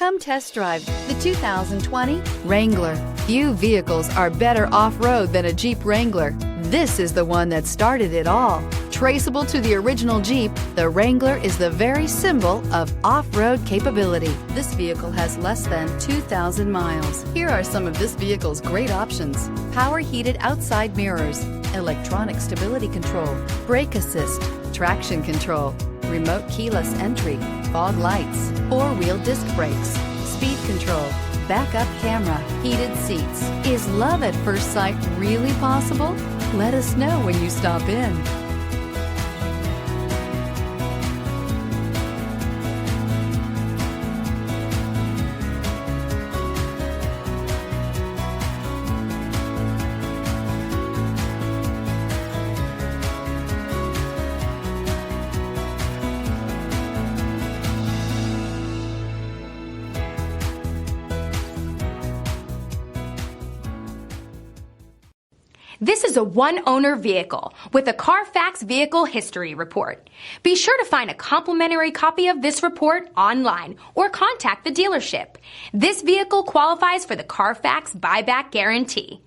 Come test drive the 2020 Wrangler. Few vehicles are better off-road than a Jeep Wrangler. This is the one that started it all. Traceable to the original Jeep, the Wrangler is the very symbol of off-road capability. This vehicle has less than 2,000 miles. Here are some of this vehicle's great options: power heated outside mirrors, electronic stability control, brake assist, traction control, remote keyless entry, fog lights, four-wheel disc brakes, speed control, backup camera, heated seats. Is love at first sight really possible? Let us know when you stop in. This is a one-owner vehicle with a Carfax Vehicle History Report. Be sure to find a complimentary copy of this report online or contact the dealership. This vehicle qualifies for the Carfax Buyback Guarantee.